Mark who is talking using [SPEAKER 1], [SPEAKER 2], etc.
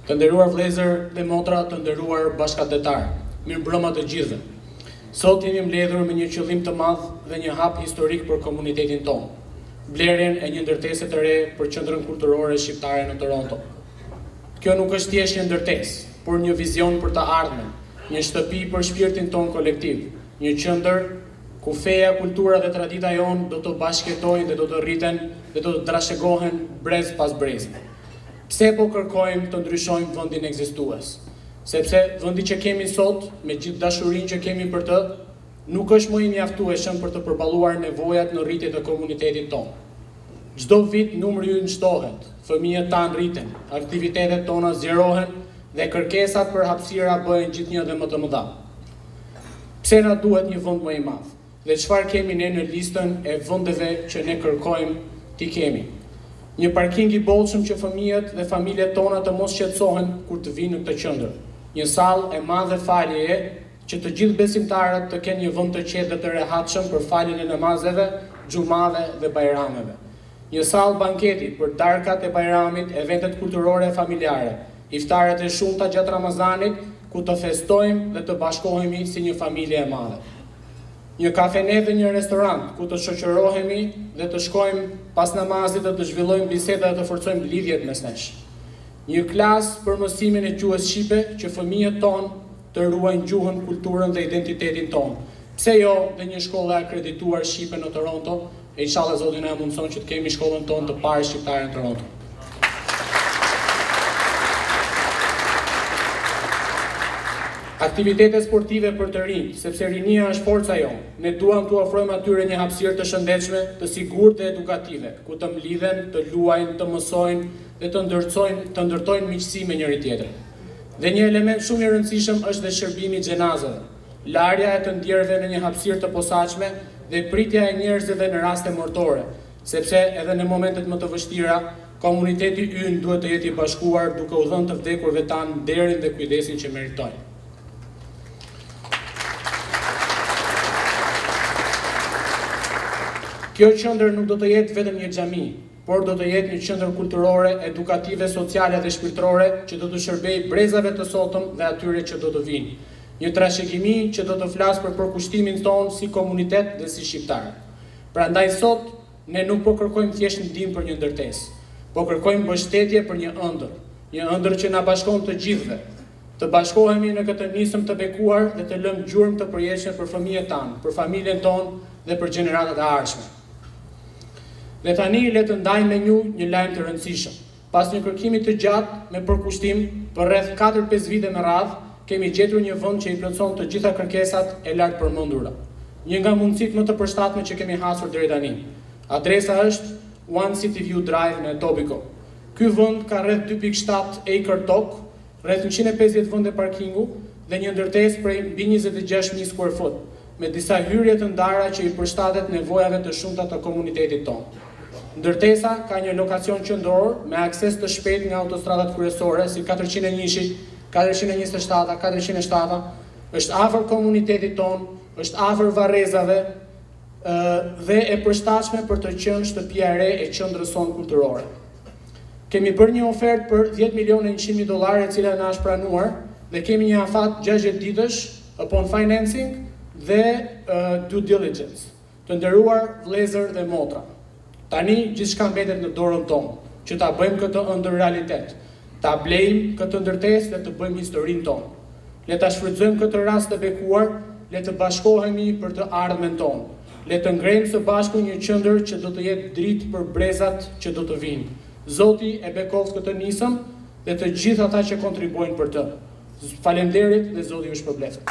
[SPEAKER 1] Të nderuar vëllezër dhe motra, të nderuar bashkëdhetar, mirëmbrëma të gjithëve. Sot jemi mbledhur me një qëllim të madh dhe një hap historik për komunitetin tonë, blerjen e një ndërtese të re për qendrën kulturore shqiptare në Toronto. Kjo nuk është thjesht një ndërtesë, por një vizion për të ardhmen, një shtëpi për shpirtin tonë kolektiv, një qendër ku feja, kultura dhe tradita jonë do të bashkëjetojnë dhe do të rriten dhe do të trashëgohen brez pas brezi. Pse po kërkojmë të ndryshojmë vendin ekzistues? Sepse vendi që kemi sot, me gjithë dashurinë që kemi për të, nuk është më i mjaftueshëm për të përballuar nevojat në rritje të komunitetit tonë. Çdo vit numri ynë shtohet, fëmijët tanë rriten, aktivitetet tona zgjerohen dhe kërkesat për hapësira bëhen gjithnjë dhe më të mëdha. Pse na duhet një vend më i madh? Dhe çfarë kemi ne në listën e vendeve që ne kërkojmë t'i kemi? Një parking i bollshëm që fëmijët dhe familjet tona të mos shqetësohen kur të vinë në këtë qendër. Një sallë e madhe faljeje që të gjithë besimtarët të kenë një vend të qetë dhe të rehatshëm për faljen e namazeve, xhumave dhe bajrameve. Një sallë banketi për darkat e bajramit, eventet kulturore e familjare, iftaret e shumta gjatë Ramazanit, ku të festojmë dhe të bashkohemi si një familje e madhe. Një kafene dhe një restorant ku të shoqërohemi dhe të shkojmë pas namazit dhe të zhvillojmë biseda dhe të forcojmë lidhjet mes nesh. Një klasë për mësimin e gjuhës shqipe që fëmijët tonë të ruajnë gjuhën, kulturën dhe identitetin tonë. Pse jo dhe një shkollë e akredituar shqipe në Toronto, e inshallah Zoti na mundson që të kemi shkollën tonë të parë shqiptare në Toronto. Aktivitete sportive për të rinj, sepse rinia është forca jonë. Ne duam t'u ofrojmë atyre një hapësirë të shëndetshme, të sigurt dhe edukative, ku të mlidhen, të luajnë, të mësojnë dhe të ndërtojnë miqësi me njëri tjetrin. Dhe një element shumë i rëndësishëm është dhe shërbimi i xhenazave, larja e të ndjerëve në një hapësirë të posaçme dhe pritja e njerëzve në raste mortore, sepse edhe në momentet më të vështira, komuniteti ynë duhet të jetë i bashkuar duke u dhënë të vdekurve tanë nderin dhe kujdesin që meritojnë. Kjo qendër nuk do të jetë vetëm një xhami, por do të jetë një qendër kulturore, edukative, sociale dhe shpirtërore që do të shërbejë brezave të sotëm dhe atyre që do të vinë. Një trashëgimi që do të flasë për përkushtimin tonë si komunitet dhe si shqiptar. Prandaj sot ne nuk po kërkojmë thjesht ndihmë për një ndërtesë, po kërkojmë mbështetje për një ëndër që na bashkon të gjithëve. Të bashkohemi në këtë nisëm të bekuar dhe të lëmë gjurmë të përjetshme për fëmijët tanë, për familjen tonë dhe për gjeneratat e ardhshme. Dhe tani le të ndajmë me ju një lajm të rëndësishëm. Pas një kërkimi të gjatë me përkushtim për rreth 4-5 vite me radhë, kemi gjetur një vend që i plotson të gjitha kërkesat e lartë përmendura. Një nga mundësitë më të përshtatshme që kemi hasur deri tani. Adresa është One City View Drive në Etobicoke. Ky vend ka rreth 2.7 acre tokë, rreth 150 vende parkingu dhe një ndërtesë prej mbi 26.000 square foot, me disa hyrje të ndara që i përshtatet nevojave të shumta të komunitetit tonë. Ndërtesa ka një lokacion qendror me akses të shpejtë nga autostradat kryesore si 401, 427, 407, është afër komunitetit tonë, është afër varrezave dhe e përshtatshme për të qenë shtëpia e re e qendrës sonë kulturore. Kemi bërë një ofertë për $10.100.000 e cila na është pranuar dhe kemi një afat 60 ditësh upon financing dhe due diligence. Të nderuar vëllezër dhe motra, tani gjithçka mbetet në dorën tonë, që ta bëjmë këtë ëndër realitet, ta blejmë këtë ndërtesë dhe të bëjmë historinë tonë. Le ta shfrytëzojmë këtë rast të bekuar, le të bashkohemi për të ardhmen tonë. Le të ngrejmë së bashku një qendër që do të jetë dritë për brezat që do të vinë. Zoti e bekoftë këtë nisëm dhe të gjithë ata që kontribuojnë për të. Faleminderit dhe Zoti ju shpërblet.